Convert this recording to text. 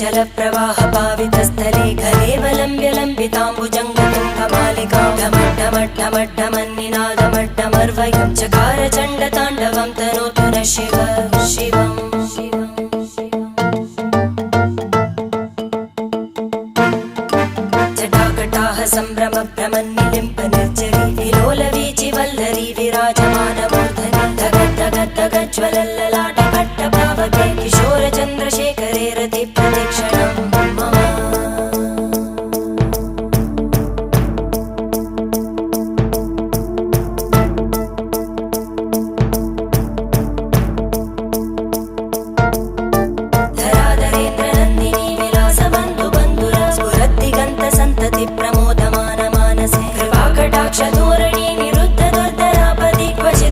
जलप्रवाह पावितस्थले घलेवलम्ब्य लम्बिताम्बुजङ्गतुङ्गमालिकां ढमड्ढमड्ढमड्ढमन्निनादमड्ढमर्वयं चकार चण्डताण्डवं तनोतु न शिव शिवम् जटाकटाः सम्भ्रमभ्रमन्निलिम्प निर्जरी विलोलवीचि वल्लरी विराजमानमूर्धनि धगद्धगद्धगज्ज्वलल्ल